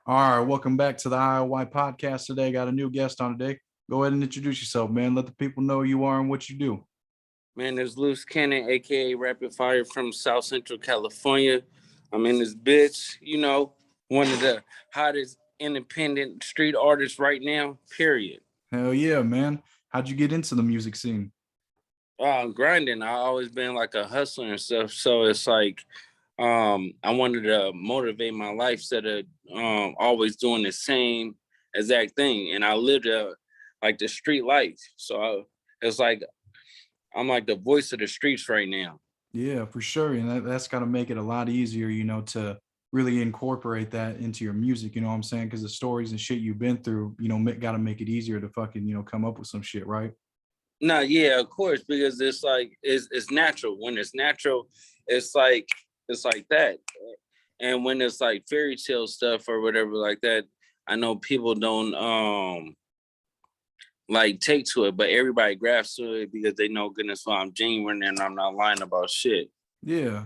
All right, welcome back to the IOY podcast today. Got a new guest on today. Go ahead and introduce yourself, man. Let the people know who you are and what you do. Man, there's Luce Cannon, aka Rapid Fire from South Central California. I'm in this bitch, one of the hottest independent street artists right now, period. Hell yeah, man. How'd you get into the music scene? Grinding. I always been like a hustler and stuff. So it's like I wanted to motivate my life instead of always doing the same exact thing. And I lived like the street life. It's like I'm like the voice of the streets right now. Yeah, for sure. And that's got to make it a lot easier, to really incorporate that into your music. You know what I'm saying? Because the stories and shit you've been through, got to make it easier to fucking, come up with some shit, right? No, yeah, of course, because it's like it's natural. When it's natural, it's like that. And when it's like fairy tale stuff or whatever like that, I know people don't like take to it, but everybody grabs to it because they know goodness well I'm genuine and I'm not lying about shit. Yeah.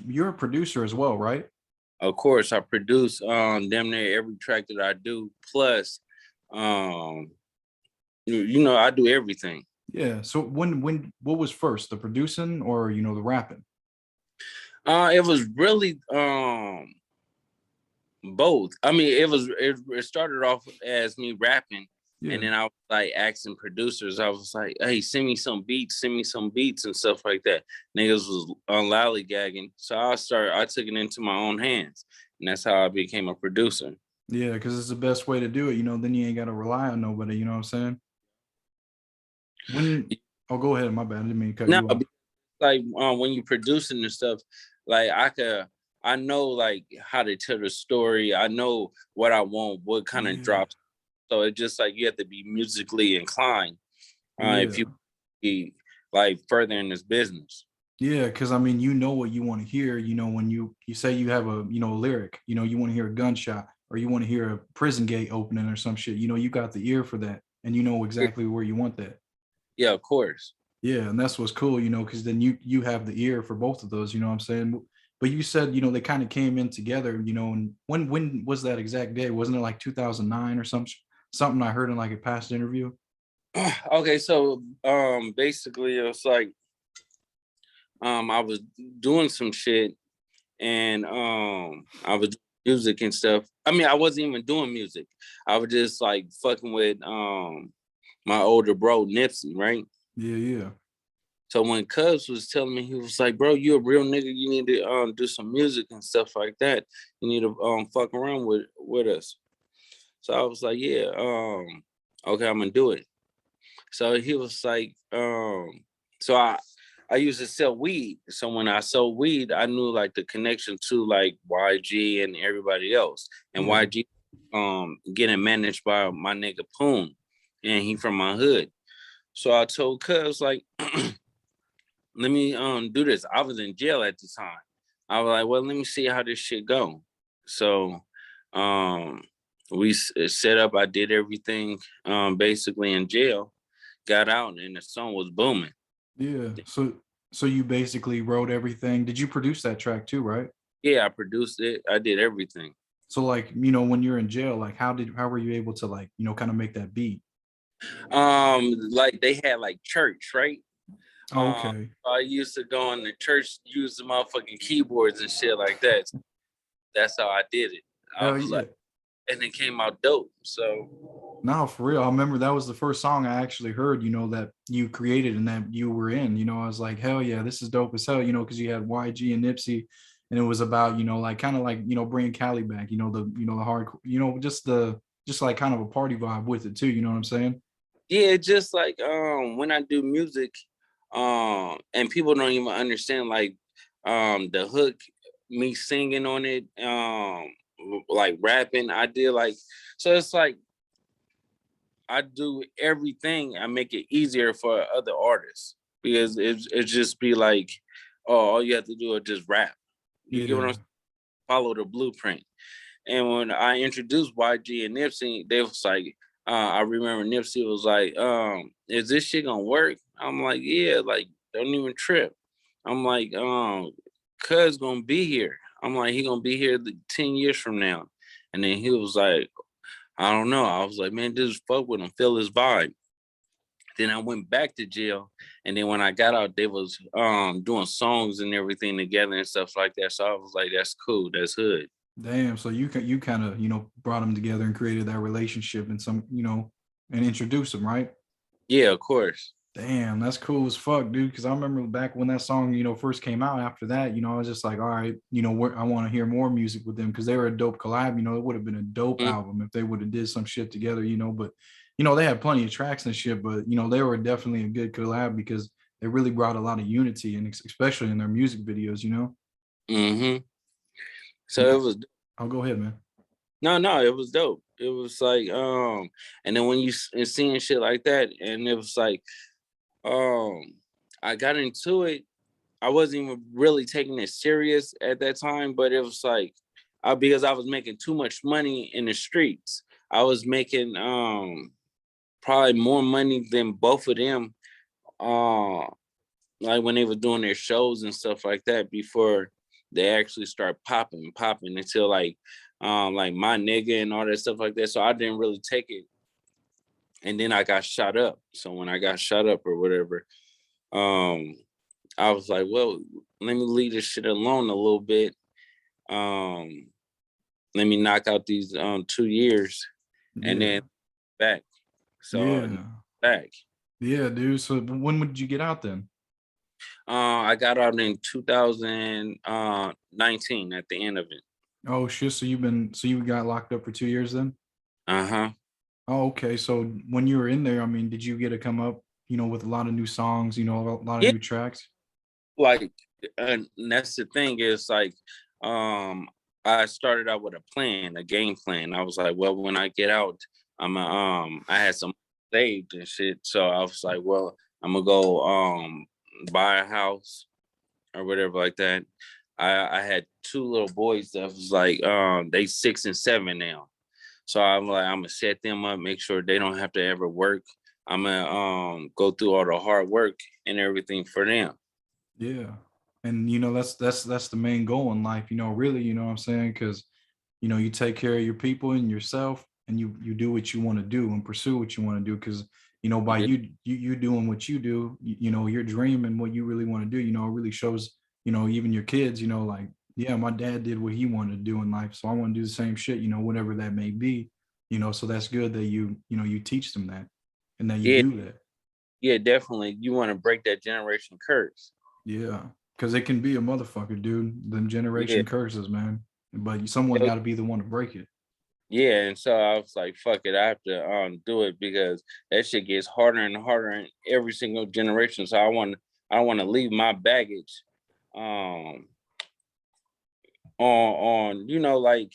You're a producer as well, right? Of course, I produce damn near every track that I do. Plus, um, I do everything. Yeah. So what was first, the producing or the rapping? It was really both. I mean, it started off as me rapping, Yeah. and then I was like asking producers. I was like, "Hey, send me some beats and stuff like that." Niggas was on lollygagging, so I took it into my own hands, and that's how I became a producer. Yeah, because it's the best way to do it. Then you ain't got to rely on nobody. You know what I'm saying? When Oh, go ahead. My bad. I didn't mean to cut No, you off. like when you producing and stuff, like I know like how to tell the story. I know what I want, what kind of Yeah. drops. So it's just like you have to be musically inclined if Yeah. you be like further in this business. Yeah, because I mean, you know what you want to hear. When you say you have a lyric, you want to hear a gunshot or you want to hear a prison gate opening or some shit. You got the ear for that, and you know exactly where you want that. Yeah, of course. Yeah, and that's what's cool, because then you have the ear for both of those. You know what I'm saying? But you said they kind of came in together. And when was that exact day? Wasn't it like 2009 or something I heard in like a past interview? Okay, so basically it was like I was doing some shit and I was doing music and stuff. I mean, I wasn't even doing music. I was just like fucking with my older bro Nipsey, right? Yeah, yeah. So when Cubs was telling me, he was like, "Bro, you a real nigga. You need to do some music and stuff like that. You need to fuck around with us." So I was like, "Yeah, okay, I'm gonna do it." So he was like, so I used to sell weed. So when I sold weed, I knew like the connection to like YG and everybody else. And Yeah. YG getting managed by my nigga Poon, and he from my hood. So I told Cuz like, let me do this. I was in jail at the time. I was like, well, let me see how this shit go. So um we set up, I did everything basically in jail, got out, and the song was booming. Yeah. So you basically wrote everything. Did you produce that track too, right? Yeah, I produced it. I did everything. So like, when you're in jail, like how were you able to like, kind of make that beat? Like they had like church, right? Oh, Um, okay. I used to go in the church, use the motherfucking keyboards and shit like that. That's how I did it. I Hell was like, yeah. and it came out dope. So No, for real. I remember that was the first song I actually heard, that you created and that you were in. I was like, hell yeah, this is dope as hell, because you had YG and Nipsey, and it was about, like kind of like, bringing Cali back, the hard, just like kind of a party vibe with it too. You know what I'm saying? yeah, just like when I do music, and people don't even understand like the hook, me singing on it, like rapping. I did like, so it's like I do everything. I make it easier for other artists because it just be like, oh, all you have to do is just rap. You get what I'm Yeah. saying? Follow the blueprint. And when I introduced YG and Nipsey, they was like, I remember Nipsey was like, is this shit gonna work? I'm like, yeah, like, don't even trip. I'm like, Cuz gonna be here. I'm like, he gonna be here 10 years from now. And then he was like, I don't know. I was like, man, just fuck with him, feel his vibe. Then I went back to jail, and then when I got out, they was doing songs and everything together and stuff like that. So I was like, that's cool, that's hood. Damn. So you kind of brought them together and created that relationship and some and introduced them, right? Yeah, of course. Damn, that's cool as fuck, dude. Because I remember back when that song, first came out. After that, I was just like, all right, I want to hear more music with them because they were a dope collab. It would have been a dope Mm, album if they would have did some shit together. But they had plenty of tracks and shit. But they were definitely a good collab because they really brought a lot of unity and especially in their music videos. mm-hmm. So Yeah. it was I'll go ahead, man. no, it was dope. It was like and then when you seeing shit like that, and it was like um I got into it. I wasn't even really taking it serious at that time, but it was like because I was making too much money in the streets. I was making probably more money than both of them uh like when they were doing their shows and stuff like that before they actually start popping until like my nigga and all that stuff like that. So I didn't really take it. And then I got shot up. So when I got shot up or whatever, um I was like, well, let me leave this shit alone a little bit. Um, Let me knock out these 2 years and Yeah, then back. So yeah, back. yeah, dude. So when would you get out then? I got out in 2019 at the end of it. Oh shit. So you got locked up for 2 years then? Uh-huh. Oh, okay. So when you were in there, I mean, did you get to come up, with a lot of new songs, a lot of Yeah, new tracks? like and that's the thing is like um I started out with a plan, a game plan. I was like, well, when I get out, I had some saved and shit. So I was like, well, I'm gonna go buy a house or whatever like that. I had two little boys that was like they 6 and 7 now. So I'm like, I'm gonna set them up, make sure they don't have to ever work. I'm gonna go through all the hard work and everything for them. Yeah. And that's the main goal in life, really, what I'm saying? Because you take care of your people and yourself and you do what you want to do and pursue what you want to do. Because by Yeah, you doing what you do, your dream and what you really want to do, it really shows, even your kids, like, yeah, my dad did what he wanted to do in life, so I want to do the same shit, whatever that may be. So that's good that you teach them that and that you yeah, do that. yeah, definitely. You want to break that generation curse. Yeah, because it can be a motherfucker, dude. Them Yeah, generation curses, man. But someone got to be the one to break it. yeah. And so I was like, fuck it, I have to do it because that shit gets harder and harder in every single generation. So I want to leave my baggage um on like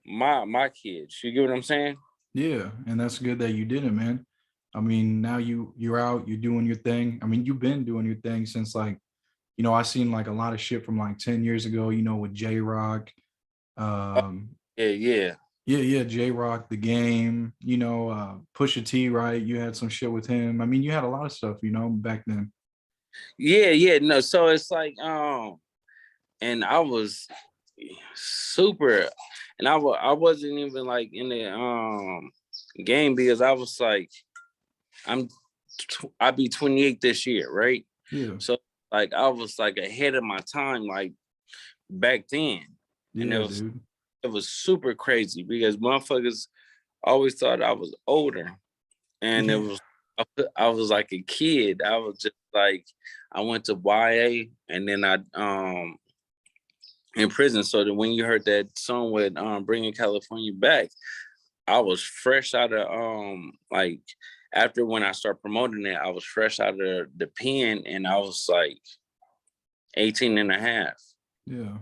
my kids. You get what I'm saying? Yeah, and that's good that you did it, man. I mean, now you're out, you're doing your thing. I mean, you've been doing your thing since like, I seen like a lot of shit from like 10 years ago, with J Rock. Oh, Um, yeah, yeah. yeah, yeah, J Rock, the game, Pusha T, right? You had some shit with him. I mean, you had a lot of stuff, back then. Yeah, yeah. No, so it's like and I was super and I wasn't even like in the game because I was like I'm I'll be 28 this year, right? Yeah, So like I was like ahead of my time like back then. And yeah, dude. it was super crazy because motherfuckers always thought I was older. And it Yeah, was I was like a kid. I was just like I went to YA and then I in prison. So that when you heard that song with Bringing California Back, I was fresh out of like after when I started promoting it, I was fresh out of the pen and I was like 18 and a half. yeah.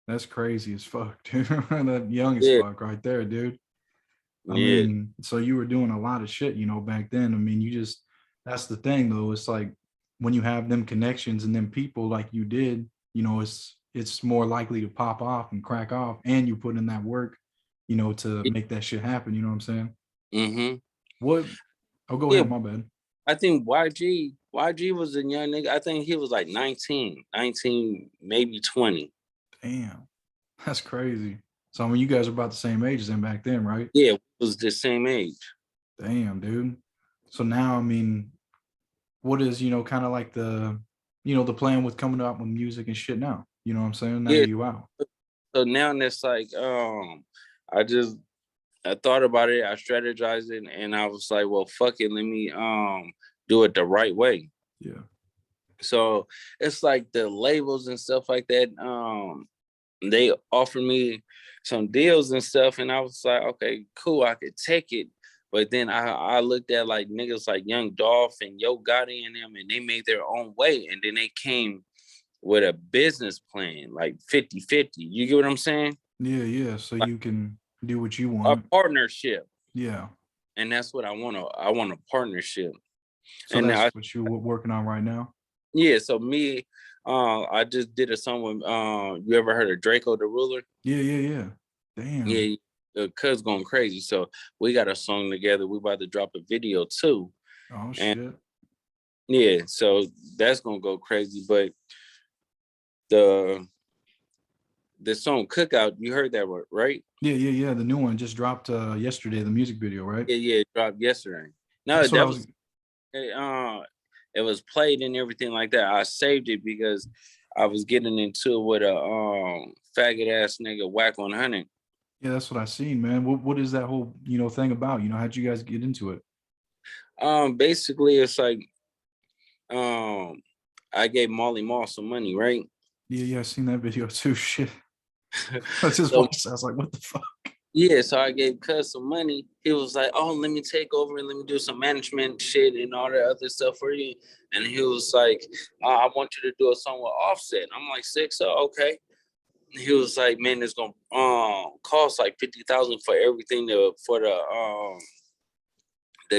That's crazy as fuck, dude. That young as Yeah, fuck right there, dude. I yeah, mean, so you were doing a lot of shit, back then. I mean, that's the thing though. It's like when you have them connections and them people like you did, it's more likely to pop off and crack off and you put in that work, to make that shit happen. You know what I'm saying? mm-hmm. What? Oh, go Yeah. ahead. My bad. I think YG was a young nigga. I think he was like 19, maybe 20. Damn. That's crazy. So I mean, you guys are about the same age as him back then, right? Yeah, we was the same age. Damn, dude. So now, I mean, what is, you know, kind of like the, you know, the plan with coming out with music and shit now? You know what I'm saying? Now that Yeah. you out. So now it's like, I just I thought about it, I strategized it, and I was like, well, fuck it, let me do it the right way. Yeah. So it's like the labels and stuff like that. They offered me some deals and stuff, and I was like, okay, cool, I could take it. But then I looked at like niggas like Young Dolph and Yo Gotti and them, and they made their own way, and then they came with a business plan, like 50-50. You get what I'm saying? Yeah, yeah. So Like you can do what you a want. partnership. Yeah. And that's what I want. I want a partnership. So And that's I what you're working on right now. yeah, so me, I just did a song with you ever heard of Draco the Ruler? Yeah, yeah, yeah. Damn. Yeah, cuz going crazy. So we got a song together. We about to drop a video too. Oh And shit. yeah, so that's gonna go crazy. But the the song Cookout, you heard that word, right? Yeah, yeah, yeah. The new one just dropped yesterday, the music video, right? Yeah, yeah, it dropped yesterday. No, That's what I that was. was it, it was played and everything like that. I saved it because I was getting into it with a faggot ass nigga Wack 100. Yeah, that's what I seen, man. What is that whole, you know, thing about? You know, how'd you guys get into it? Basically it's like um I gave Molly Mall some money, right? Yeah, yeah, I seen that video too. Shit. I just So watched. I was like, what the fuck? yeah, so I gave Cuz some money. He was like, "Oh, let me take over and let me do some management shit and all that other stuff for you." And he was like, "I want you to do a song with Offset." I'm like, "Sick, so okay." He was like, "Man, it's gonna cost like 50,000 for everything to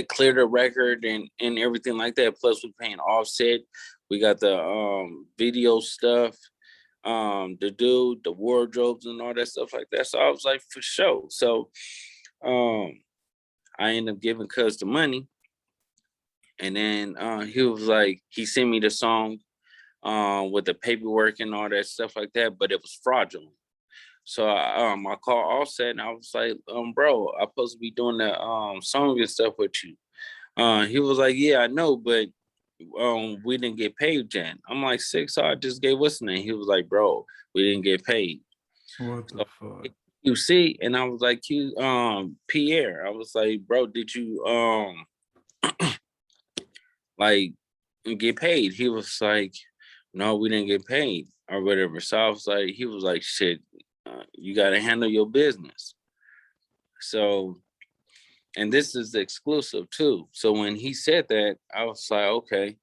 clear the record and everything like that. Plus, we paying Offset. We got the video stuff, the dude, the wardrobes and all that stuff like that." So I was like, "For sure." So um, I ended up giving Cuz the money, and then he was like, he sent me the song with the paperwork and all that stuff like that, but it was fraudulent. So I called Offset and I was like, bro, I'm supposed to be doing the song and stuff with you. He was like, yeah, I know, but we didn't get paid yet. I'm like, six, so I just gave what's the name? He was like, bro, we didn't get paid. What the So fuck? you see, and I was like, you Pierre, I was like, bro, did you like get paid? He was like, no, we didn't get paid or whatever. So I was like, he was like, shit, you got to handle your business. So, and this is exclusive too. So when he said that, I was like, okay.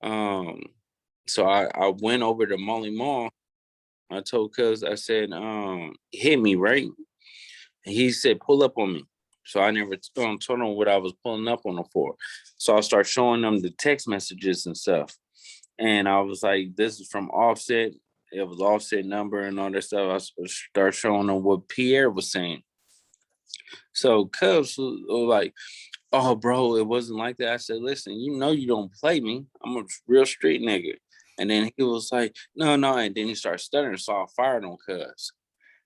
Um, so I went over to Molly Mall. I told Cuz, I said, hit me, right? And he said, pull up on me. So I never told him what I was pulling up on him for. So I start showing them the text messages and stuff. And I was like, this is from Offset. It was Offset number and all that stuff. I start showing them what Pierre was saying. So Cubs was like, oh, bro, it wasn't like that. I said, listen, you know you don't play me. I'm a real street nigga. And then he was like, no, no. And then he started stuttering. So I fired on Cuz.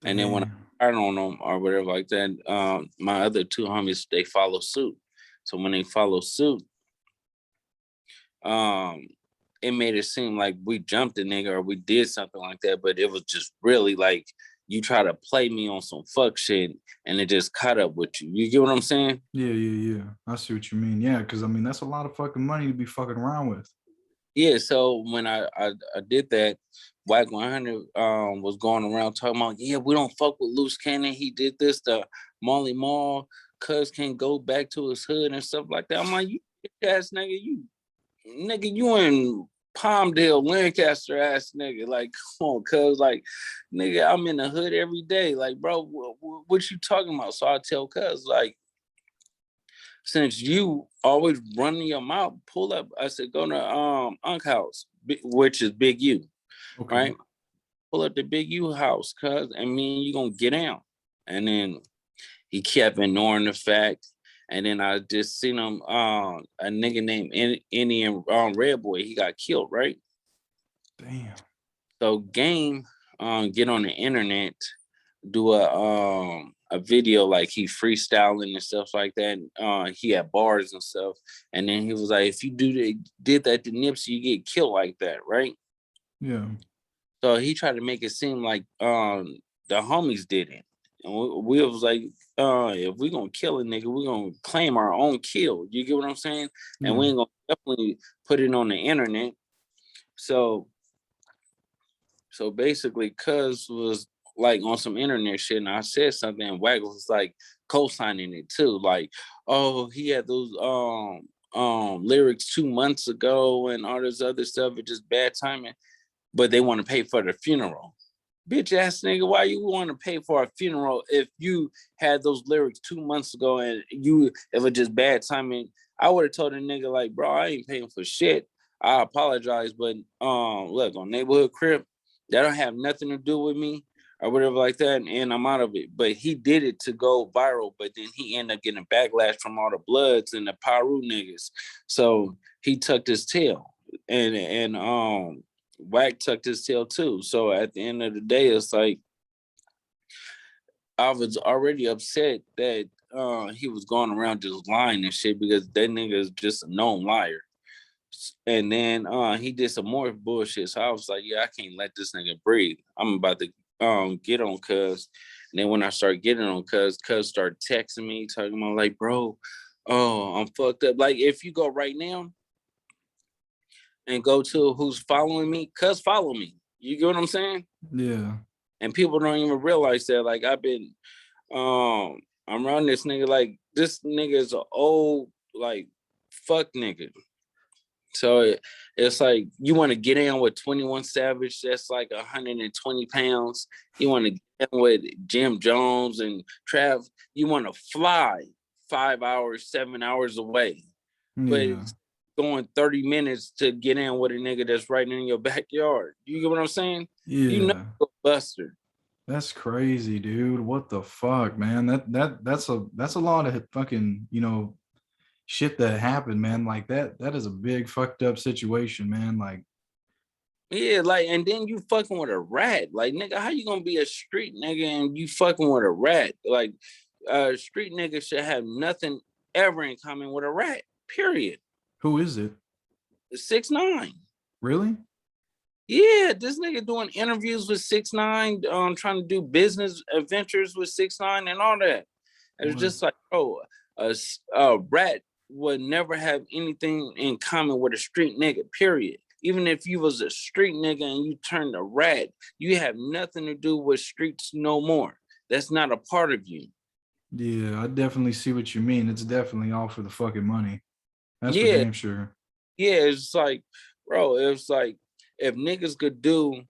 And then when I Damn. fired on them or whatever like that, my other two homies, they follow suit. So when they follow suit, um, it made it seem like we jumped a nigga or we did something like that, but it was just really like you try to play me on some fuck shit and it just caught up with you. You get what I'm saying? Yeah, yeah, yeah. I see what you mean. Yeah, because I mean that's a lot of fucking money to be fucking around with. Yeah. So when I did that, Wack 100 was going around talking about, yeah, we don't fuck with Luce Cannon. He did this to Molly Mall. Cuz can go back to his hood and stuff like that. I'm like, you ass nigga, you in Palmdale, Lancaster ass nigga. Like, come on, cuz, like, nigga, I'm in the hood every day. Like, bro, what you talking about? So I tell cuz, like, since you always running your mouth, pull up. I said, go to Unc house, which is Big U, Okay. right? Pull up the Big U house, cuz, and me and you gonna get down. And then he kept ignoring the fact. And then I just seen him, a nigga named Indian Red Boy. He got killed, right? Damn. So Game get on the internet do a video like he freestyling and stuff like that. He had bars and stuff, and then he was like, if you did that to Nipsey, you get killed like that, right? Yeah. So he tried to make it seem like the homies did it. And we was like, if we gonna kill a nigga, we gonna claim our own kill. You get what I'm saying? And we Yeah. ain't gonna definitely put it on the internet. So basically, Cuz was like on some internet shit, and I said something, and Wack was like co-signing it too. Like, oh, he had those lyrics 2 months ago and all this other stuff. It's just bad timing. But they want to pay for the funeral. Bitch ass nigga, why you want to pay for a funeral if you had those lyrics 2 months ago and if it just bad timing? I would have told a nigga like, bro, I ain't paying for shit. I apologize, but look, on Neighborhood Crib, that don't have nothing to do with me or whatever like that, and I'm out of it. But he did it to go viral, but then he ended up getting a backlash from all the Bloods and the Paru niggas. So he tucked his tail. And Wack tucked his tail too. So at the end of the day, it's like I was already upset that he was going around just lying and shit because that nigga is just a known liar. And then he did some more bullshit. So I was like, yeah, I can't let this nigga breathe. I'm about to get on Cuz. And then when I started getting on Cuz started texting me, talking about like, bro, oh, I'm fucked up. Like if you go right now and go to who's following me, Cuz follow me. You get what I'm saying? Yeah. And people don't even realize that. Like I've been I'm around this nigga, like this nigga is an old like fuck nigga. So it's like you want to get in with 21 Savage, that's like 120 pounds. You want to get in with Jim Jones and Trav. You want to fly 5 hours, 7 hours away, but Yeah. it's going 30 minutes to get in with a nigga that's right in your backyard. You get what I'm saying? You know, Yeah. Buster. That's crazy, dude. What the fuck, man? That's a lot of fucking, shit that happened, man. Like that is a big fucked up situation, man. Like, Yeah, like, and then you fucking with a rat. Like, nigga, how you gonna be a street nigga and you fucking with a rat? Like, street nigga should have nothing ever in common with a rat. Period. who is it? 6ix9ine. Really? Yeah, this nigga doing interviews with 6ix9ine, trying to do business adventures with 6ix9ine and all that. It was What? just like, bro, a rat would never have anything in common with a street nigga, period. Even if you was a street nigga and you turned a rat, you have nothing to do with streets no more. That's not a part of you. Yeah, I definitely see what you mean. It's definitely all for the fucking money. That's for Yeah, damn sure. yeah, it's like, bro, it's like if niggas could do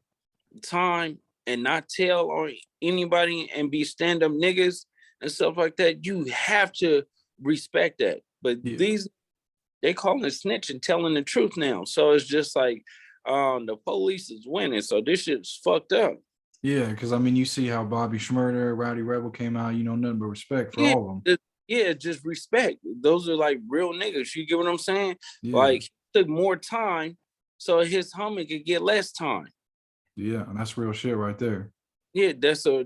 time and not tell on anybody and be stand-up niggas and stuff like that, you have to respect that. But Yeah. these they calling it snitch and telling the truth now. So it's just like the police is winning. So this shit's fucked up. Yeah, because I mean, you see how Bobby Schmurder, Rowdy Rebel came out, nothing but respect for Yeah, all of them. yeah, just respect. Those are like real niggas. You get what I'm saying? Yeah. Like he took more time so his homie could get less time. Yeah. And that's real shit right there. Yeah, that's a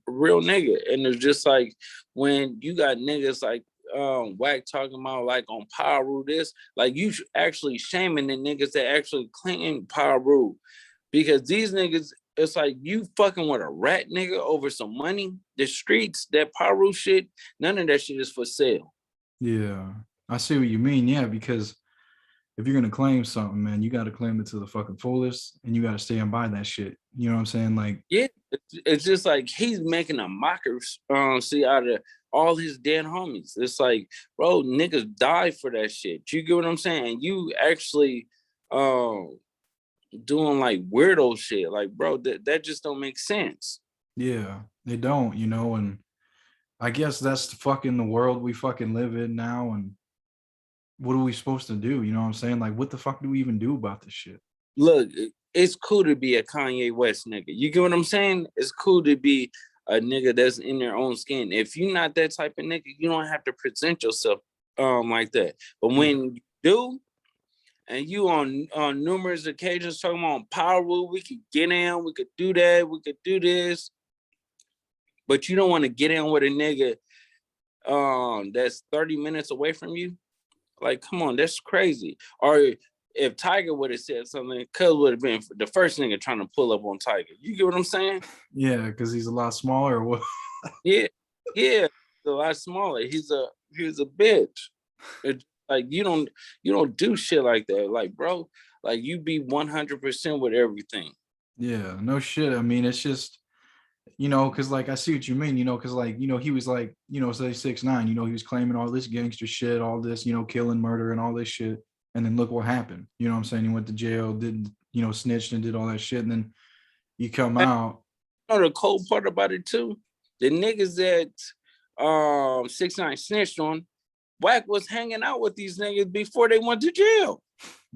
real nigga. And it's just like when you got niggas like Wack talking about like on Paru this, like you actually shaming the niggas that actually claim Paru. Because these niggas, it's like you fucking with a rat nigga over some money. The streets, that Paru shit, none of that shit is for sale. Yeah. I see what you mean. Yeah, because if you're gonna claim something, man, you gotta claim it to the fucking fullest and you gotta stand by that shit. You know what I'm saying? Like, Yeah, it's just like he's making a mockery see out of all his dead homies. It's like, bro, niggas die for that shit. You get what I'm saying? You actually doing like weirdo shit. Like, bro, that just don't make sense. yeah, they don't, and I guess that's the fucking the world we fucking live in now. And what are we supposed to do? You know what I'm saying? Like, what the fuck do we even do about this shit? Look, it's cool to be a Kanye West nigga. You get what I'm saying? It's cool to be a nigga that's in their own skin. If you're not that type of nigga, you don't have to present yourself like that. But Yeah. when you do, and you on numerous occasions talking about power rule, we could get in, we could do that, we could do this. but you don't want to get in with a nigga that's 30 minutes away from you. Like, come on, that's crazy. Or if Tiger would have said something, Cuz would have been the first nigga trying to pull up on Tiger. You get what I'm saying? Yeah, because he's a lot smaller. Or what? Yeah, yeah. A lot smaller. He's a bitch. It, like you don't do shit like that. Like, bro, like you be 100% with everything. Yeah, no shit. I mean, it's just, because like I see what you mean, because like, he was like, say 6'9", he was claiming all this gangster shit, all this, killing, murder, and all this shit. And then look what happened. You know what I'm saying? He went to jail, did, snitched and did all that shit. And then you come And out. you know the cold part about it too? The niggas that 6ix9ine snitched on, Wack was hanging out with these niggas before they went to jail.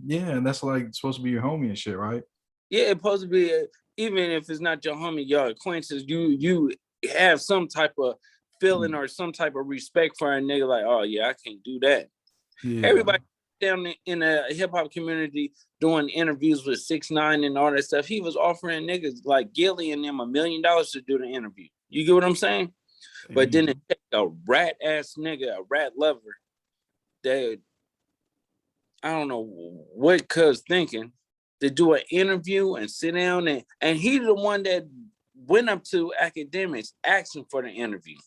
Yeah, and that's like supposed to be your homie and shit, right? Yeah, it's supposed to be even if it's not your homie, your acquaintances, you have some type of feeling or some type of respect for a nigga. Like, oh yeah, I can't do that. Yeah. Everybody down in the hip hop community doing interviews with 6ix9ine and all that stuff. He was offering niggas like Gilly and them $1 million to do the interview. You get what I'm saying? But then it takes a rat ass nigga, a rat lover, that I don't know what cuz thinking to do an interview and sit down and he's the one that went up to academics asking for the interview.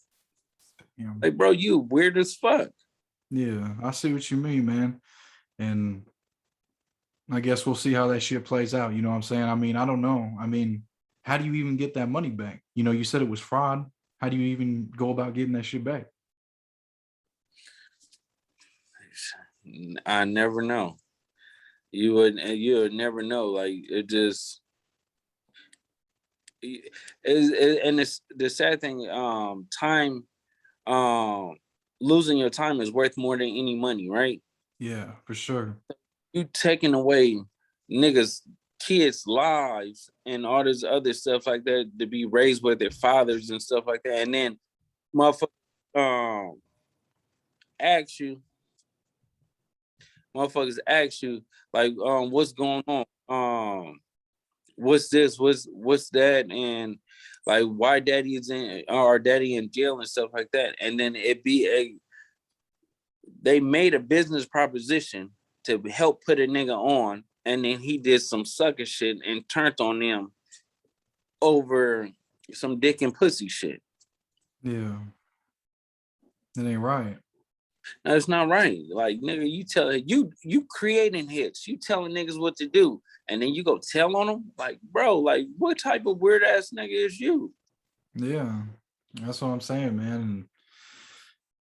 Yeah. Like, bro, you weird as fuck. Yeah, I see what you mean, man. And I guess we'll see how that shit plays out. You know what I'm saying? I mean, I don't know. I mean, how do you even get that money back? You said it was fraud. How do you even go about getting that shit back? I never know. You would never know. Like it just and it's the sad thing, time, losing your time is worth more than any money, right? Yeah, for sure. You taking away niggas kids lives and all this other stuff like that to be raised with their fathers and stuff like that, and then motherfucker ask you motherfuckers ask you like what's going on, what's this, what's that, and like why daddy is in or daddy in jail and stuff like that, and then it be they made a business proposition to help put a nigga on, and then he did some sucker shit and turned on them over some dick and pussy shit. Yeah, that ain't right. That's not right. Like nigga, you creating hits, you telling niggas what to do, and then you go tell on them. Like, bro, like what type of weird ass nigga is you? Yeah, that's what I'm saying, man. And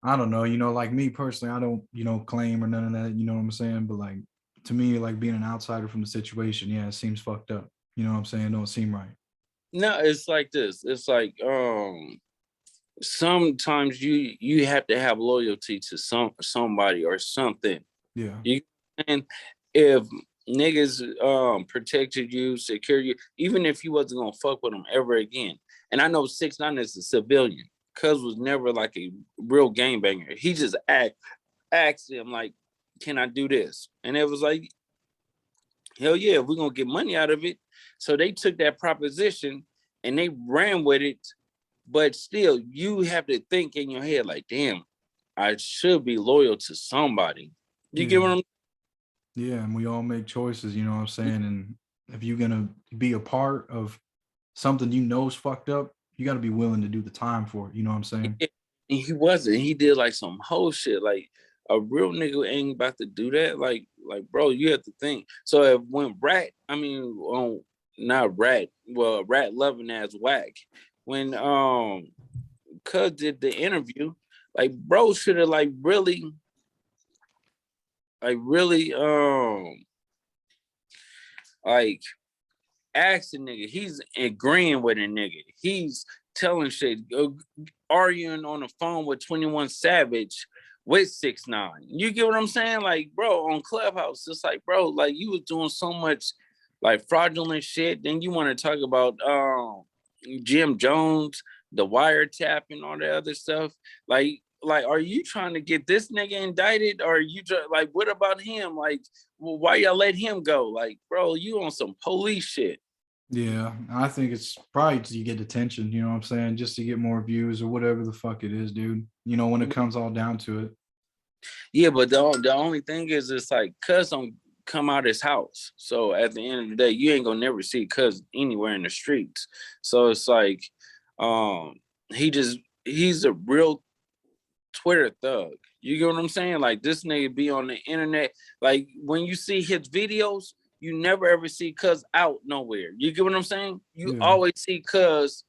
I don't know, like me personally, I don't, claim or none of that, you know what I'm saying? But like to me, like being an outsider from the situation, yeah, it seems fucked up. You know what I'm saying? Don't seem right. No, it's like this. It's like sometimes you have to have loyalty to somebody or something. Yeah. You and if niggas protected you, secure you, even if you wasn't gonna fuck with them ever again. And I know 6ix9ine is a civilian. Cuz was never like a real gangbanger. He just asked him like, "Can I do this?" And it was like, "Hell yeah, we're gonna get money out of it." So they took that proposition and they ran with it. But still, you have to think in your head like, "Damn, I should be loyal to somebody." You get Yeah. what I'm Yeah. And we all make choices, you know what I'm saying? And if you're gonna be a part of something is fucked up, you gotta be willing to do the time for it. You know what I'm saying? And he wasn't. He did like some whole shit. Like a real nigga ain't about to do that. Like, bro, you have to think. So if when not Rat, well, Rat loving ass Wack, when Cuz did the interview, like bro should have really like asked the nigga. He's agreeing with a nigga. He's telling shit, arguing on the phone with 21 Savage with 6ix9ine. You get what I'm saying? Like, bro, on Clubhouse, it's like, bro, like you was doing so much like fraudulent shit. Then you want to talk about Jim Jones, the wiretap, and all that other stuff. Like, are you trying to get this nigga indicted, or are you just like, what about him? Like, well, why y'all let him go? Like, bro, you on some police shit. Yeah, I think it's probably to get attention, you know what I'm saying? Just to get more views or whatever the fuck it is, dude. You know, when it comes all down to it. Yeah, but the only thing is, it's like Cuz don't come out his house. So at the end of the day, you ain't gonna never see Cuz anywhere in the streets. So it's like, um, he's a real Twitter thug. You get what I'm saying? Like this nigga be on the internet. Like when you see his videos, you never ever see Cuz out nowhere. You get what I'm saying? You Yeah. always see Cuz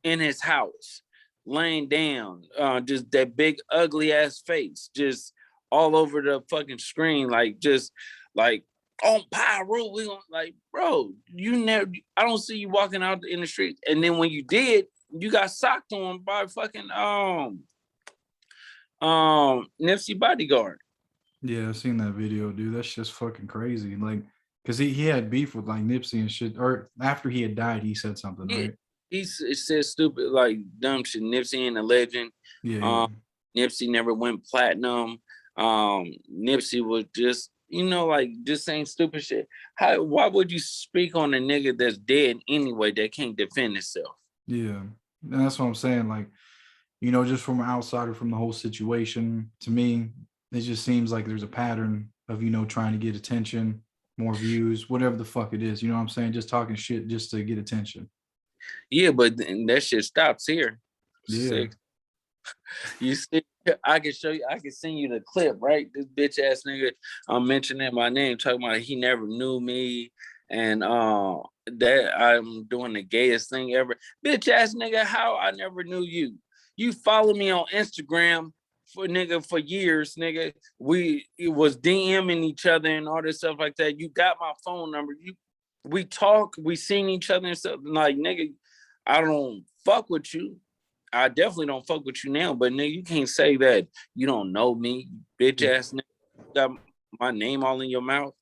in his house, laying down, just that big ugly ass face, just all over the fucking screen, like just like on pyro. We going like, bro, you never. I don't see you walking out in the street. And then when you did, you got socked on by fucking Nipsey bodyguard. Yeah, I've seen that video, dude. That's just fucking crazy. Like, cause he had beef with like Nipsey and shit. Or after he had died, he said something, Yeah, right? it says stupid like dumb shit. Nipsey ain't a legend. Yeah, yeah. Um, Nipsey never went platinum. Nipsey was just, like just saying stupid shit. Why would you speak on a nigga that's dead anyway that can't defend himself? Yeah. And that's what I'm saying. Like, you know, just from an outsider from the whole situation, to me, it just seems like there's a pattern of, you know, trying to get attention, more views, whatever the fuck it is. You know what I'm saying? Just talking shit just to get attention. Yeah, but then that shit stops here. Yeah. Sick. You see, I can show you, I can send you the clip, right? This bitch ass nigga, I'm mentioning my name, talking about he never knew me, and that I'm doing the gayest thing ever. Bitch ass nigga, how I never knew you? You follow me on Instagram for years, nigga. It was DMing each other and all this stuff like that. You got my phone number. We talk, we seen each other and stuff. Like, nigga, I don't fuck with you. I definitely don't fuck with you now, but nigga, you can't say that you don't know me, bitch Yeah. ass nigga. You got my name all in your mouth.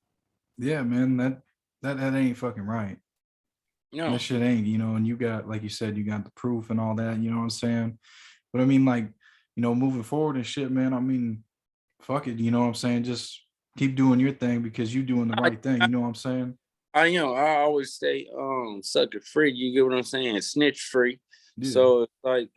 Yeah, man. That ain't fucking right. That No, shit ain't, you know, and you got, like you said, you got the proof and all that, you know what I'm saying? But I mean, like, you know, moving forward and shit, man, I mean, fuck it, you know what I'm saying? Just keep doing your thing because you doing the I, right thing, I, you know what I'm saying? I always say, sucker free. You get what I'm saying? Snitch free. Yeah. So it's like,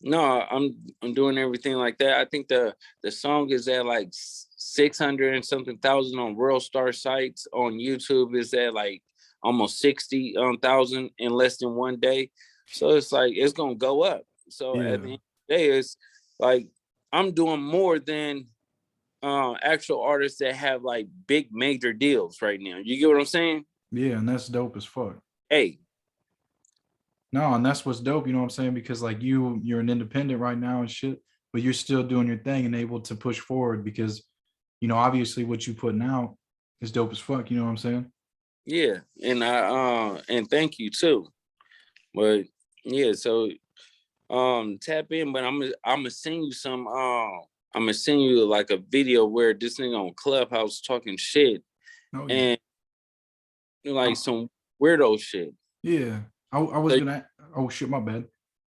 no, I'm doing everything like that. I think the song is at like 600 and something thousand on World Star sites. On YouTube is at like almost 60 thousand in less than one day. So it's like it's gonna go up. So at Yeah. the end of the day, it's like I'm doing more than actual artists that have like big major deals right now. You get what I'm saying? Yeah, and that's dope as fuck. Hey, No, and that's what's dope, you know what I'm saying? Because like you're an independent right now and shit, but you're still doing your thing and able to push forward because, you know, obviously what you putting out is dope as fuck, you know what I'm saying? yeah, and and thank you too. But yeah, so tap in, but I'm gonna send you some I'm gonna send you like a video where this thing on Clubhouse talking shit Oh yeah. and like Oh, some weirdo shit. yeah. I was So, gonna oh shit, my bad.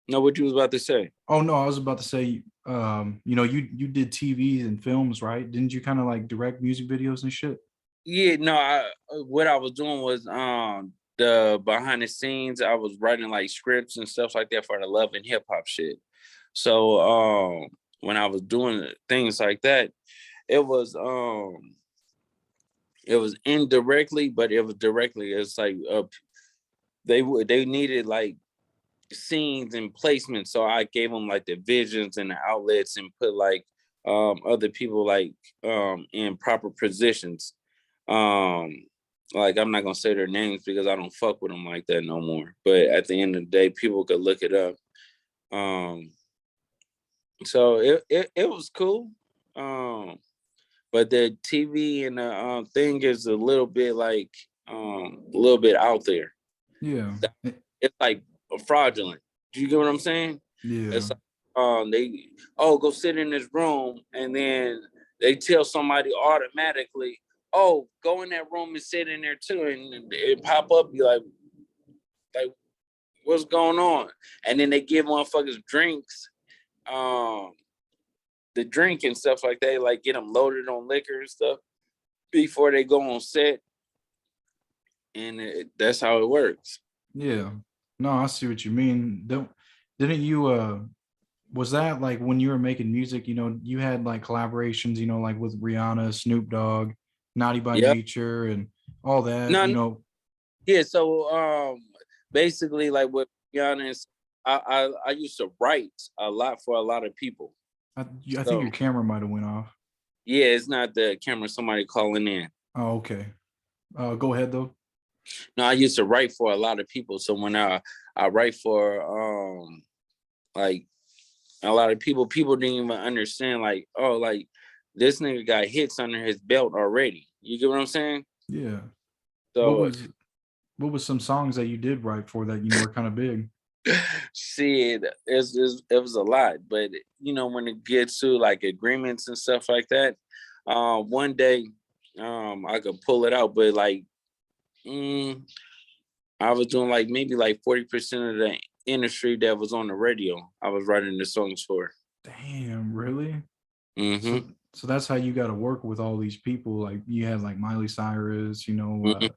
know what you was about to say? Oh no, I was about to say, you know, you did TVs and films, right? Didn't you kind of like direct music videos and shit? Yeah, no, what I was doing was the behind the scenes. I was writing like scripts and stuff like that for the love and hip hop shit. So when I was doing things like that, it was um it was indirectly, but it was directly. It's like they needed like scenes and placements, so I gave them like the visions and the outlets and put like other people like in proper positions. Um, like I'm not gonna say their names because I don't fuck with them like that no more. But at the end of the day, people could look it up. Um, so it was cool. Um, but the TV and the thing is a little bit like a little bit out there. Yeah. It's like fraudulent. Do you get what I'm saying? Yeah. It's like they go sit in this room and then they tell somebody automatically, oh, go in that room and sit in there too, and it pop up, be like what's going on? And then they give motherfuckers drinks, um, the drink and stuff like that, like get them loaded on liquor and stuff before they go on set. and that's how it works. Yeah. No, I see what you mean. Don't didn't you was that like when you were making music, you had like collaborations, like with Rihanna, Snoop Dogg, Naughty by Yep. Nature, and all that, No, yeah. So basically, like with be honest, I used to write a lot for a lot of people. I think So your camera might have went off. yeah, it's not the camera. Somebody calling in. Oh, okay. Go ahead though. No, I used to write for a lot of people. So when I write for like a lot of people, people didn't even understand like, oh, like this nigga got hits under his belt already. You get what I'm saying? Yeah. What So was what was some songs that you did write for that were kind of big? shit, it was a lot. But when it gets to like agreements and stuff like that, one day I could pull it out, but like mm, I was doing like maybe like 40% of the industry that was on the radio. I was writing the songs for. Damn, really? Mm-hmm. So that's how you got to work with all these people. Like you had like Miley Cyrus, Mm-hmm.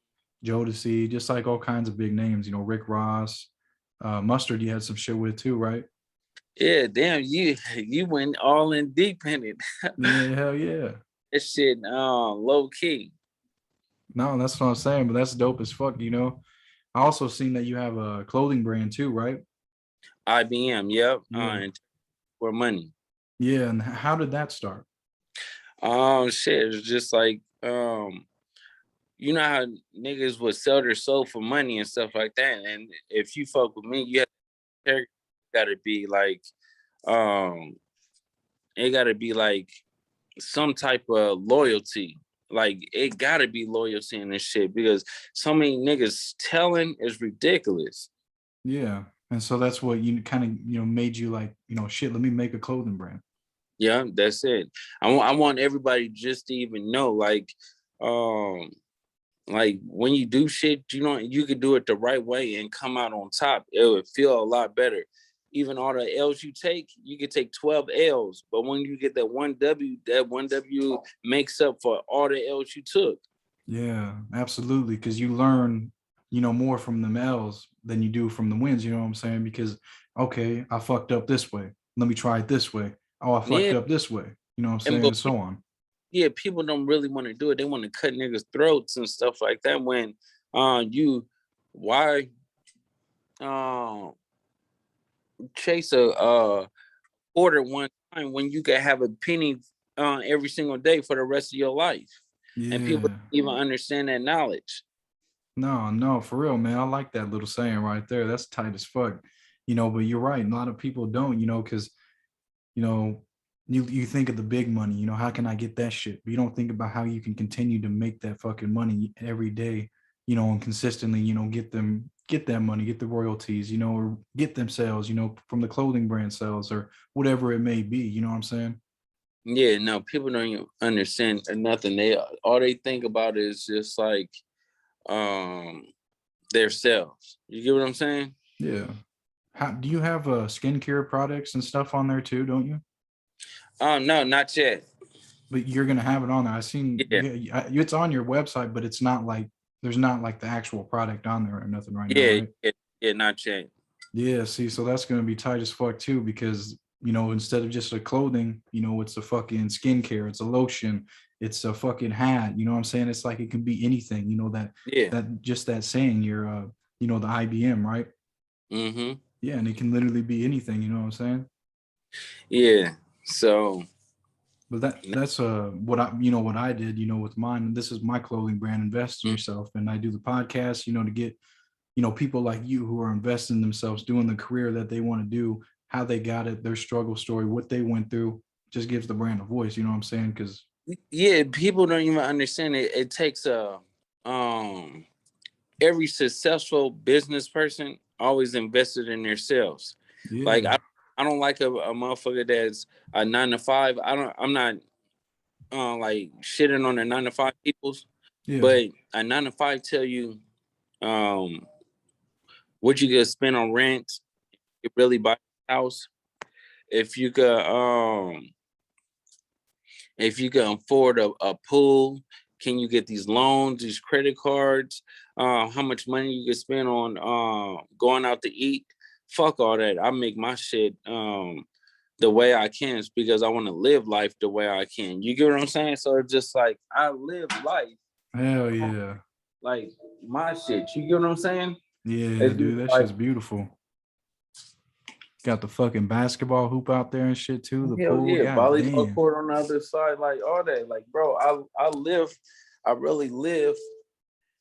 Jodeci, just like all kinds of big names. Rick Ross, Mustard. You had some shit with too, right? Yeah, damn, you went all in deep in it. Yeah, hell yeah. That shit low key. No, that's what I'm saying. But that's dope as fuck. I also seen that you have a clothing brand too, right? IBM, yep. Yeah, And for money. yeah. And how did that start? Shit, it's just like you know how niggas would sell their soul for money and stuff like that. And if you fuck with me, you gotta be like um it gotta be like some type of loyalty. Like it gotta be loyalty in this shit because so many niggas telling is ridiculous. Yeah, and so that's what you kind of made you like shit. Let me make a clothing brand. Yeah, that's it. I want everybody just to even know, um, like when you do shit, you could do it the right way and come out on top. It would feel a lot better. Even all the L's you take, you could take 12 L's, but when you get that one W makes up for all the L's you took. Yeah, absolutely. Because you learn, more from the L's than you do from the wins. You know what I'm saying? Because okay, I fucked up this way. Let me try it this way. Oh, I fucked Yeah, up this way. You know what I'm and saying, but and so on. yeah, people don't really want to do it. They want to cut niggas' throats and stuff like that. When you why uh chase a order one time when you can have a penny every single day for the rest of your life, and people Yeah. don't even understand that knowledge. No, no, for real, man. I like that little saying right there. That's tight as fuck. But you're right. A lot of people don't. Because you know, you think of the big money, how can I get that shit? But you don't think about how you can continue to make that fucking money every day, and consistently, get that money, get the royalties, or get them sales, from the clothing brand sales or whatever it may be. You know what I'm saying? Yeah, no, people don't even understand nothing. They all they think about is just like um their selves. You get what I'm saying? Yeah. How do you have skincare products and stuff on there too, don't you? Oh no, not yet. But you're gonna have it on there. I seen Yeah, it's on your website, but it's not like there's not like the actual product on there or nothing right now, yeah, right? yeah, yeah, not yet. Yeah, see, so that's gonna be tight as fuck too, because instead of just a clothing, it's a fucking skincare, it's a lotion, it's a fucking hat. You know what I'm saying? It's like it can be anything. Yeah. That just that saying, you're the IBM, right? Mm-hmm. Yeah, and it can literally be anything. You know what I'm saying? Yeah. So But that's what I did, with mine. This is my clothing brand, Invest in Yourself, and I do the podcast, to get people like you who are investing in themselves, doing the career that they want to do, how they got it, their struggle story, what they went through, just gives the brand a voice. You know what I'm saying? Because yeah, people don't even understand it. It takes a um every successful business person always invested in themselves. Like yeah, I don't like a motherfucker that's a 9 to 5. I'm not like shitting on the 9 to 5 peoples, yeah, but a 9 to 5 tell you um what you could spend on rent, you really buy a house. If you could afford a pool, can you get these loans, these credit cards, how much money you can spend on going out to eat. Fuck all that. I make my shit the way I can because I want to live life the way I can. You get what I'm saying? So it's just like I live life Hell yeah. like my shit. You get what I'm saying? Yeah, It's just dude, that like shit's beautiful. Got the fucking basketball hoop out there and shit too. The hell pool. yeah, God volleyball damn. court on the other side, like all that. Like, bro, I live, I really live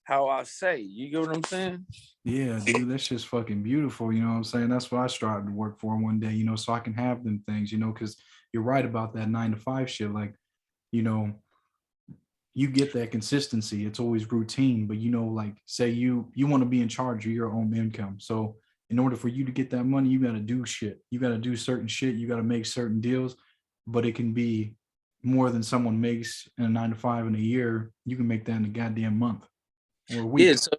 how I say. You get what I'm saying? Yeah, dude, that's just fucking beautiful. You know what I'm saying? That's what I strive to work for one day, so I can have them things, because you're right about that 9 to 5 shit. Like, you know, you get that consistency. It's always routine, but like say you want to be in charge of your own income. So in order for you to get that money, you got to do shit. You got to do certain shit. You got to make certain deals, but it can be more than someone makes in a 9 to 5 in a year. You can make that in a goddamn month or a Yeah. week. So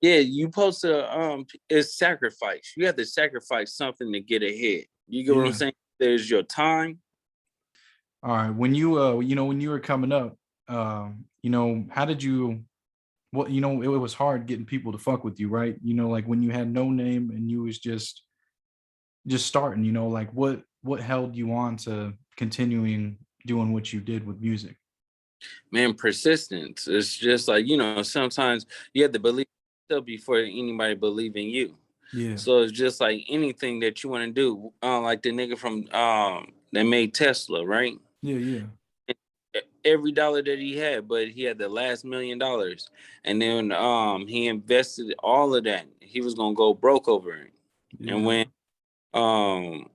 yeah, you supposed to it's sacrifice. You have to sacrifice something to get ahead. You get what I'm Yeah. saying? There's your time. All right. When when you were coming up, how did you what it was hard getting people to fuck with you, right? Like when you had no name and you was just starting, like what held you on to continuing doing what you did with music? Man, persistence. It's just like, sometimes you have to believe yourself before anybody believe in you. Yeah. So it's just like anything that you want to do. Like the nigga from that made Tesla, right? Yeah, yeah. Every dollar that he had, but he had the last $1 million. And then he invested all of that. He was gonna go broke over it. And Yeah. when um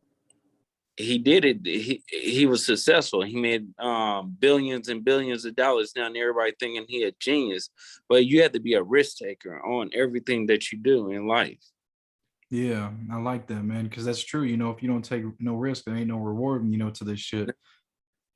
he did it, he was successful. He made billions and billions of dollars. Now and everybody thinking he a genius. But you have to be a risk taker on everything that you do in life. Yeah. I like that, man, because that's true. If you don't take no risk, there ain't no reward, to this shit.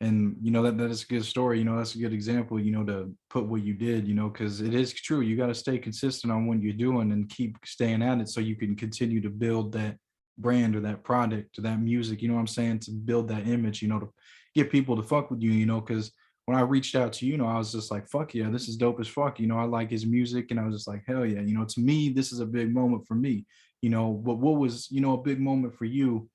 And that is a good story. That's a good example, to put what you did, because it is true. You got to stay consistent on what you're doing and keep staying at it so you can continue to build that brand or that product or that music, you know what I'm saying, to build that image, to get people to fuck with you, because when I reached out to I was just like, fuck yeah, this is dope as fuck. I like his music, and I was just like, hell yeah, to me, this is a big moment for me, but what was, a big moment for you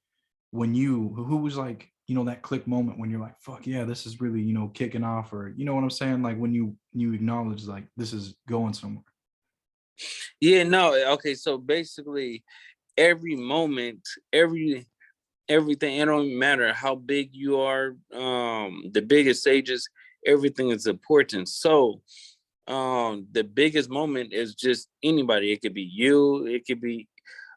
when who was like, that click moment when you're like, fuck yeah, this is really, kicking off, or what I'm saying, like when you acknowledge like this is going somewhere. Yeah, no, okay. So basically, every moment, everything, it don't matter how big you are, the biggest stages, everything is important. So the biggest moment is just anybody. It could be you, it could be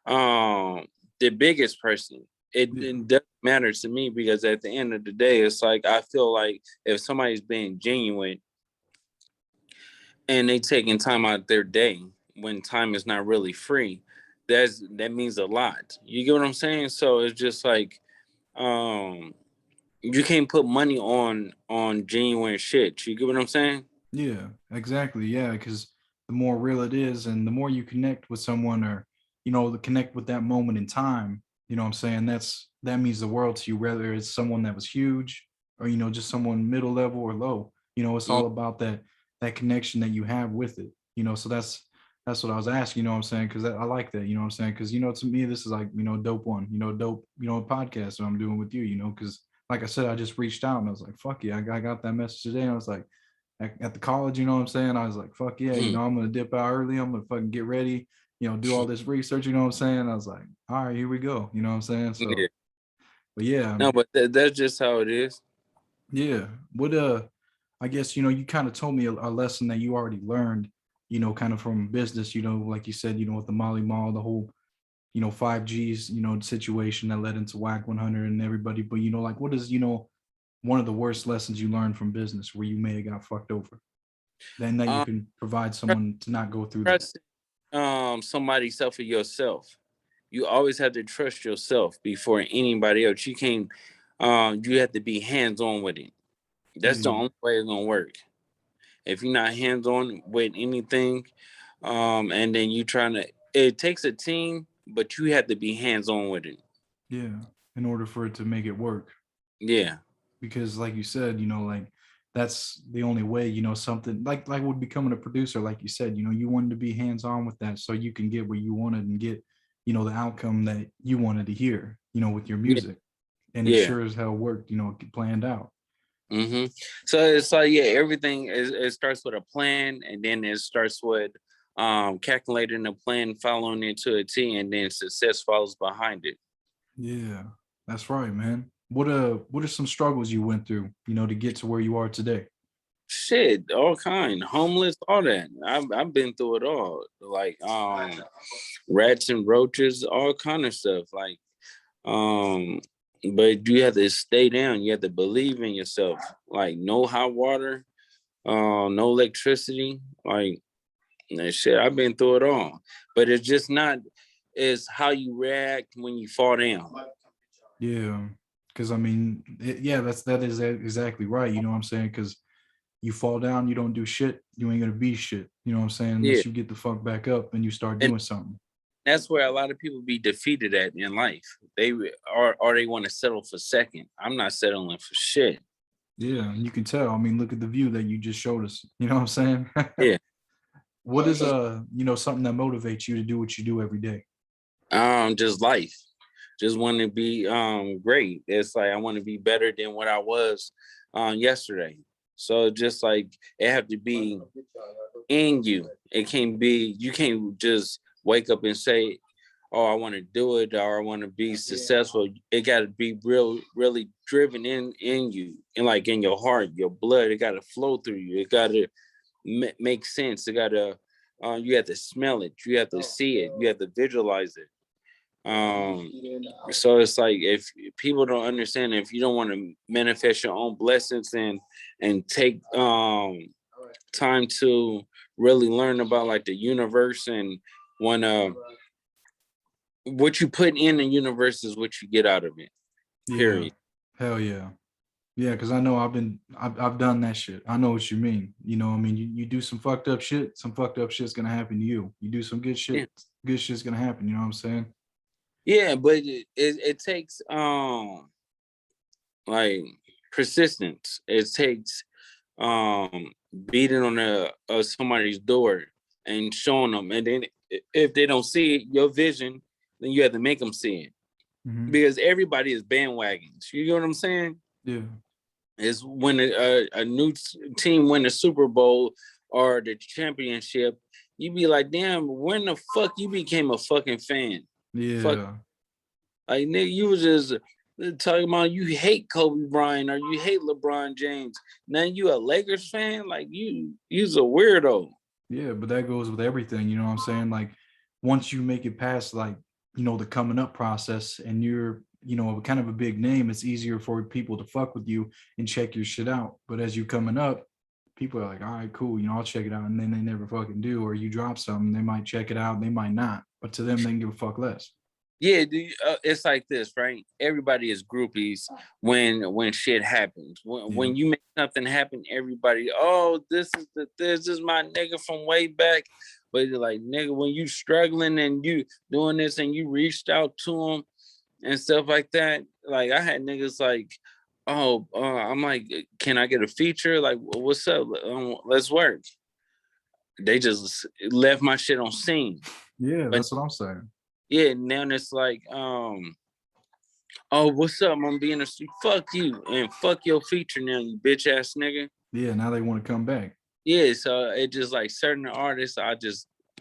um the biggest person. Yeah, It doesn't matter to me because at the end of the day, it's like I feel like if somebody's being genuine and they taking time out their day when time is not really free, that means a lot. You get what I'm saying? So it's just like um you can't put money on genuine shit. You get what I'm saying? yeah, exactly, yeah, because the more real it is and the more you connect with someone, or to connect with that moment in time, what I'm saying, that means the world to you, whether it's someone that was huge or just someone middle level or low. It's Mm. all about that connection that you have with it. So that's what I was asking, what I'm saying, because I like that, what I'm saying, because to me this is like, dope one, dope, podcast that I'm doing with you, because like I said, I just reached out and I was like, fuck yeah, I got that message today, and I was like, at the college, what I'm saying? I was like, fuck yeah, I'm gonna dip out early. I'm gonna fucking get ready, do all this research, what I'm saying? I was like, all right, here we go, what I'm saying? Yeah. So, but yeah, No, but that's just how it is. yeah. What I guess you kind of told me a lesson that you already learned, kind of from business, like you said, with the Molly Mall, the whole 5Gs, situation that led into Wack 100 and everybody. But like what is, one of the worst lessons you learned from business where you may have got fucked over? Then that you Um, can provide someone to not go through that. trust somebody self of yourself. You always have to trust yourself before anybody else. You can't you have to be hands on with it. Yeah, That's the yeah, only way it's gonna work. If you're not hands on with anything, and then you trying to, it takes a team, but you have to be hands on with it. yeah. In order for it to make it work, Yeah. because like you said, like that's the only way, something like with becoming a producer, like you said, you wanted to be hands-on with that so you can get what you wanted and get, the outcome that you wanted to hear, with your Yeah, music. And it yeah. sure as hell worked, it planned out. hmm So it's like, yeah, everything is, it starts with a plan, and then it starts with calculating a plan, following it to a T, and then success follows behind it. Yeah, that's right, man. What are some struggles you went through, to get to where you are today? Shit, all kind, homeless, all that. I've been through it all. Like rats and roaches, all kind of stuff. Like um, but you have to stay down. You have to believe in yourself. Like no hot water, no electricity. Like that shit, I've been through it all. But it's just not. It's how you react when you fall down. Yeah, because I mean, yeah, that is exactly right. You know what I'm saying? Because you fall down, you don't do shit, you ain't gonna be shit. You know what I'm saying? Yeah, Unless you get the fuck back up and you start and doing something. that's where a lot of people be defeated at in life. They or they want to settle for second. I'm not settling for shit. Yeah, and you can tell. I mean, look at the view that you just showed us. You know what I'm saying? Yeah. What is something that motivates you to do what you do every day? Just life. Just want to be great. It's like I want to be better than what I was yesterday. So just like it have to be in you. It can't be, you can't just wake up and say, oh, I want to do it or I want to be successful. It got to be really driven in you and like in your heart, your blood. It got to flow through you. It got to make sense. It got to, you have to smell it. You have to see it. You have to visualize it. Um, so it's like if people don't understand, if you don't want to manifest your own blessings and take time to really learn about like the universe and when what you put in the universe is what you get out of it. Yeah, Period. hell yeah. Yeah, because I know I've done that shit. I know what you mean. I mean, you do some fucked up shit's gonna happen to you. You do some Yeah. good shit's gonna happen. You know what I'm saying? Yeah, but it takes like persistence. It takes um beating on somebody's door and showing them, and then if they don't see it, your vision, then you have to make them see it Hmm. because everybody is bandwagons. You know what I'm saying? Yeah, Is when a new team win the Super Bowl or the championship, you be like, damn, when the fuck you became a fucking fan? Fuck, yeah, like nigga, you was just talking about you hate Kobe Bryant or you hate LeBron James. Now you a Lakers fan? Like you's a weirdo. yeah. But that goes with everything. You know what I'm saying? Like once you make it past like the coming up process and you're kind of a big name, it's easier for people to fuck with you and check your shit out. But as you coming up, people are like, all right, cool, I'll check it out, and then they never fucking do. Or you drop something, they might check it out, they might not, but to them, they can give a fuck less. Yeah, it's like this, right? Everybody is groupies when shit happens. Yeah, When you make something happen, everybody, oh, this is my nigga from way back. But you're like, nigga, when you struggling and you doing this and you reached out to him and stuff like that, like I had niggas like, oh, I'm like, can I get a feature? Like, what's up? Let's work. They just left my shit on scene. yeah, But that's what I'm saying. yeah, now it's like, oh, what's up? I'm being a fuck you and fuck your feature now, you bitch ass nigga. Yeah, now they want to come back. Yeah, so it just like certain artists, I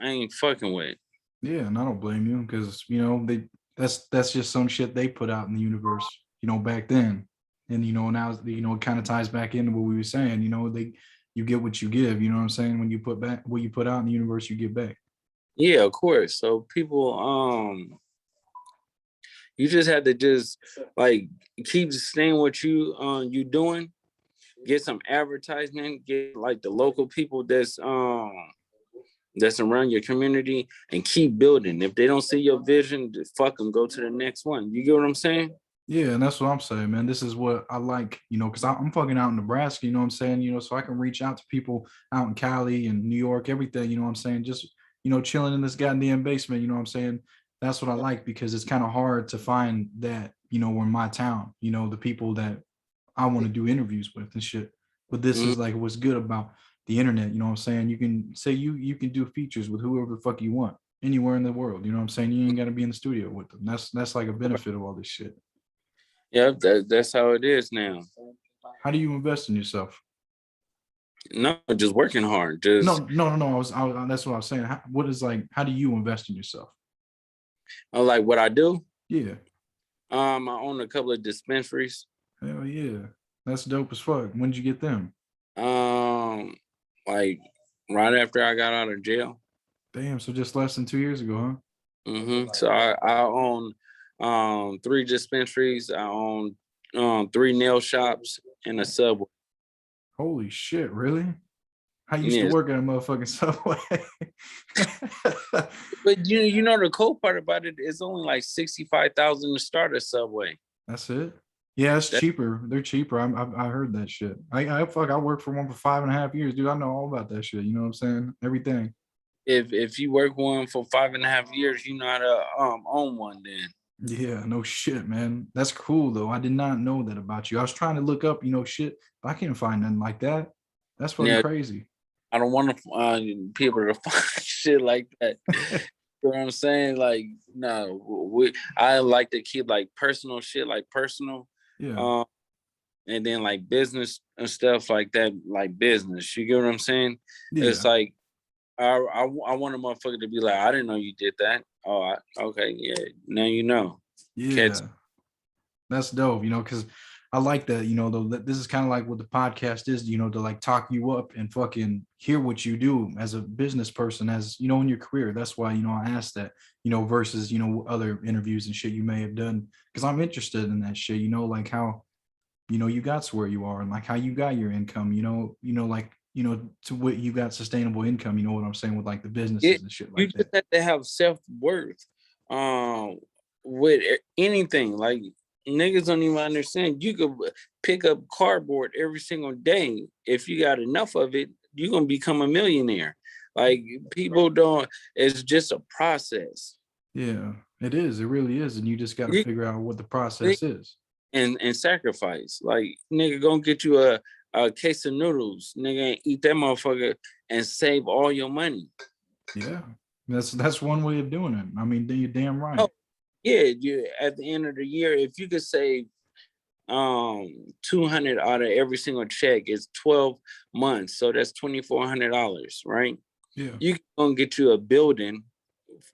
ain't fucking with. Yeah, and I don't blame you because they that's just some shit they put out in the universe, back then. And now it kind of ties back into what we were saying. You get what you give. You know what I'm saying? When you put back what you put out in the universe, you get back. Yeah, of course. So people, you just had to just like keep staying what you doing. Get some advertisement. Get like the local people that's around your community and keep building. If they don't see your vision, just fuck them. Go to the next one. You get what I'm saying? Yeah, and that's what I'm saying, man. This is what I like, because I'm fucking out in Nebraska, you know what I'm saying? So I can reach out to people out in Cali and New York, everything, you know what I'm saying? Just, chilling in this goddamn basement, you know what I'm saying? That's what I like because it's kind of hard to find that, in my town, the people that I want to do interviews with and shit. But this Mhm. is like what's good about the internet. You know what I'm saying? You can say you can do features with whoever the fuck you want anywhere in the world. You know what I'm saying? You ain't got to be in the studio with them. That's like a benefit of all this shit. Yeah, that's how it is now. How do you invest in yourself? No, just working hard. Just No. That's what I was saying. What is like? How do you invest in yourself? like what I do. Yeah, I own a couple of dispensaries. hell yeah, that's dope as fuck. When did you get them? Um, like right after I got out of jail. Damn, so just less than 2 years ago, huh? So I own three dispensaries. I own three nail shops and a Subway. Holy shit, really? I used to Yes, work at a motherfucking Subway. but you know the cool part about it is only like 65,000 to start a Subway. That's it. Yeah, it's That cheaper. They're cheaper. I heard that shit. I worked for one for 5.5 years, dude. I know all about that shit. You know what I'm saying? Everything. if you work one for 5.5 years, you know how to own one then. Yeah, no shit, man. That's cool though. I did not know that about you. I was trying to look up, shit, but I can't find nothing like that. That's fucking Yeah, crazy. I don't want to people to find shit like that. You know what I'm saying? Like, no, I like to keep like personal shit, like personal, Yeah, um, and then like business and stuff like that, like business. You get what I'm saying? It's yeah, like I want a motherfucker to be like, I didn't know you did that. Oh, okay, yeah, now you know. Catch. yeah. That's dope, because I like that, though, that this is kind of like what the podcast is, to like talk you up and fucking hear what you do as a business person, as in your career. That's why, I asked that, versus, other interviews and shit you may have done. Cause I'm interested in that shit, like how, you got to where you are and like how you got your income, like, to what you got sustainable income, you know what I'm saying, with like the Yeah, businesses and shit you like just that. have to have self-worth. With anything. Like niggas don't even understand. You could pick up cardboard every single day. If you got enough of it, you're gonna become a millionaire. Like people don't, it's just a process. Yeah, it is. It really is. And you just got to figure out what the process is. And sacrifice. Like nigga gonna get you a case of noodles, nigga, and eat that motherfucker and save all your money. Yeah, that's one way of doing it. I mean, you're damn right. Oh yeah, you at the end of the year, if you could save 200 out of every single check, is 12 months, so that's $2,400, right? Yeah, You gonna get you a building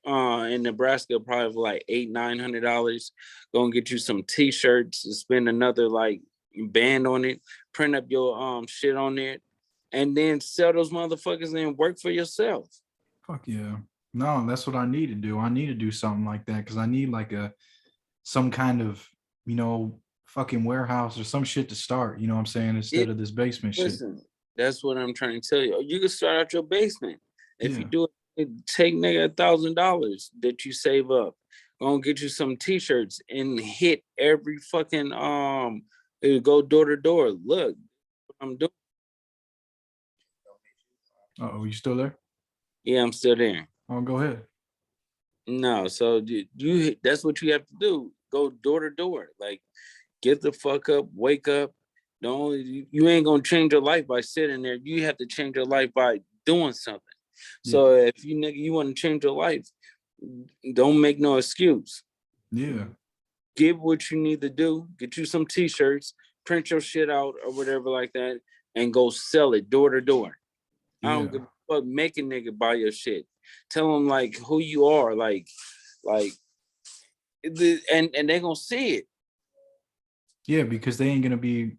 in Nebraska, probably like $800-900. Gonna get you some t-shirts and spend another like band on it, print up your shit on it, and then sell those motherfuckers and work for yourself. fuck yeah. No, that's what I need to do. I need to do something like that because I need like some kind of you know fucking warehouse or some shit to start. You know what I'm saying, Yeah, instead of this basement shit. listen, that's what I'm trying to tell you. You can start out your basement. If you Yeah, do it, take nigga $1,000 that you save up. Gonna get you some t-shirts and hit every fucking go door to door. Look, what I'm doing. oh, you still there? Yeah, I'm still there. Oh, go ahead. No, so you that's what you have to do. Go door to door. Like get the fuck up, wake up. Don't you ain't gonna change your life by sitting there. You have to change your life by doing something. Yeah, So if you nigga you want to change your life, don't make no excuse. yeah, Get what you need to do. Get you some t-shirts, print your shit out or whatever like that, and go sell it door to door. I don't give yeah, a fuck. Make a nigga buy your shit. Tell them like who you are, like and they gonna see it. yeah. Because they ain't gonna be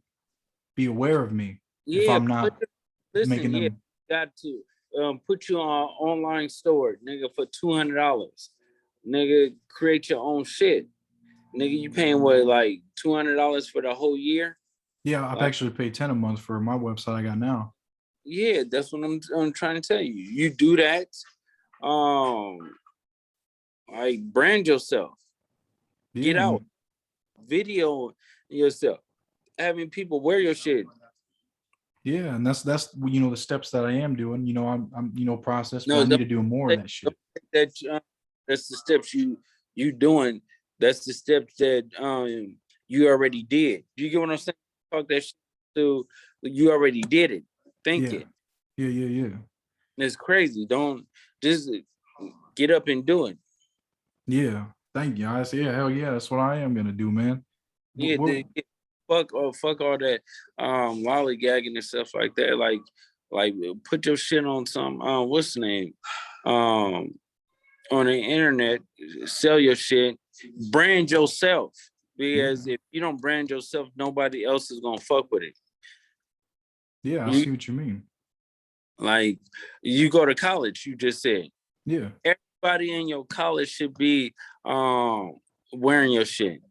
aware of me if Yeah, I'm not listen, making yeah, them. got to put you on an online store, nigga, for $200. Nigga, create your own shit. Nigga, you paying what, like $200 for the whole year? Yeah, I've Like, actually paid 10 a month for my website I got now. yeah, that's what I'm trying to tell you. You do that, um, like brand yourself, Yeah, get out, and video yourself, having people wear your shit. yeah, and that's the steps that I am doing. I'm process, but No, I need to do more of say- that don't shit. say that that's the steps you doing. That's the steps that you already did. You get what I'm saying? Talk that shit. to you already did it. Think Yeah. it. Yeah. It's crazy. Don't just get up and do it. Yeah. Thank you. I say, yeah, hell yeah, that's what I am gonna do, man. Yeah, fuck all that lollygagging and stuff like that. Like put your shit on some what's the name? Um on the internet, sell your shit, brand yourself. Because Yeah. if you don't brand yourself, nobody else is gonna fuck with it. Yeah, I You see what you mean. like you go to college, you just said. Yeah. Everybody in your college should be wearing your shit.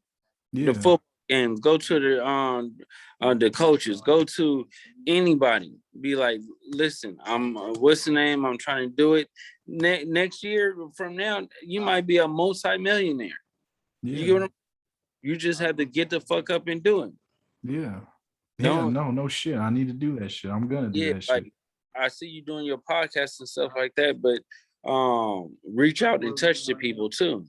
The Yeah. football games, go to the coaches, go to anybody. Be like, listen, I'm what's the name? I'm trying to do it. Next year from now, you might be a multi-millionaire. You get Yeah. what I'm, you just have to get the fuck up and do it. Yeah. Yeah, Don't no shit. I need to do that shit. I'm gonna do yeah, that like shit. I see you doing your podcast and stuff like that, but reach out and touch the people too.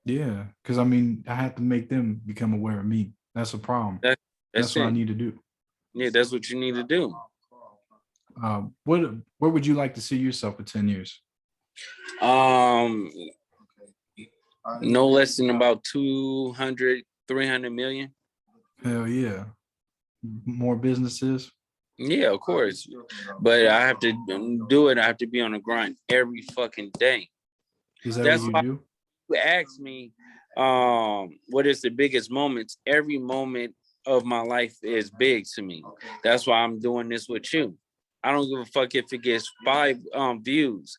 Yeah. Cause I mean, I have to make them become aware of me. That's a problem. That That's that's what I it. need to do. Yeah, that's what you need to do. What where would you like to see yourself in 10 years? Um, no less than about 200, 300 million. Hell yeah. More businesses. Yeah, of course. But I have to do it. I have to be on the grind every fucking day. Is that what That's you why do? you ask me, what is the biggest moments? Every moment of my life is big to me. That's why I'm doing this with you. I don't give a fuck if it gets 5 views,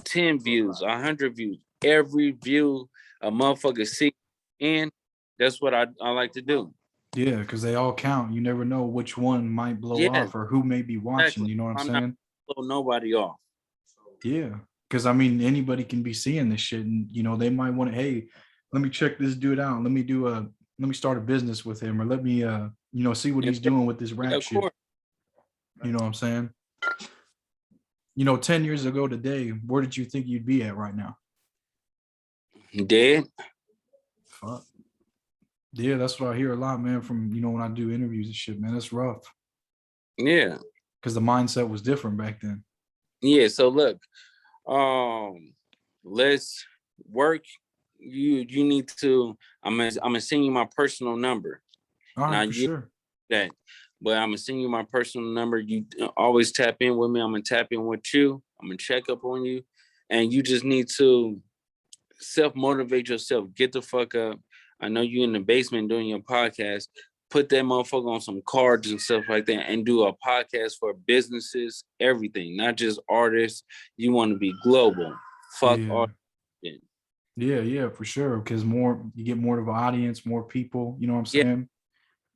10 views, 100 views. Every view a motherfucker see in, that's what I like to do. Yeah, because they all count. You never know which one might blow Yeah, off or who may be watching. exactly. You know what I'm I'm not saying? blowing nobody off. Yeah. Because I mean, anybody can be seeing this shit, and they might want to, hey, let me check this dude out. Let me start a business with him, or let me see what he's doing with this Yeah, rap of shit. course. You know what I'm saying? 10 years ago today, where did you think you'd be at right now? Dead. Fuck. Yeah, that's what I hear a lot, man, from when I do interviews and shit, man. That's rough. Yeah. Because the mindset was different back then. Yeah. So look, um, let's work. You need to. I'm gonna send you my personal number. All Now right, for you sure. that, but I'm gonna send you my personal number. You always tap in with me. I'm gonna tap in with you. I'm gonna check up on you, and you just need to self motivate yourself. Get the fuck up. I know you in the basement doing your podcast. Put that motherfucker on some cards and stuff like that, and do a podcast for businesses, everything, not just artists. You want to be global. Fuck Yeah. art. Yeah, for sure. Because you get more of an audience, more people. You know what I'm Yeah, saying?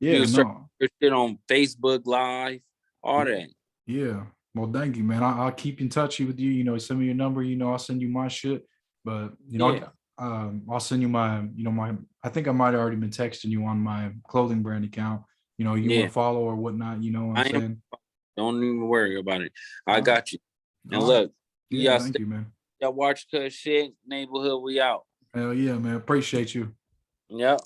you Yeah, can search no. your shit on Facebook Live, all Yeah. that. Yeah. Well, thank you, man. I'll keep in touch with you. Send me your number. I'll send you my shit. But Yeah, I'll send you my, my. I think I might have already been texting you on my clothing brand account. You want yeah. to follow or whatnot. You know what I'm I am. saying? Don't even worry about it. I All right. got you. And All right. look, Yeah. y'all Thank stay, you, man. y'all watch cuz shit. Neighborhood, we out. Hell yeah, man. Appreciate you. Yep.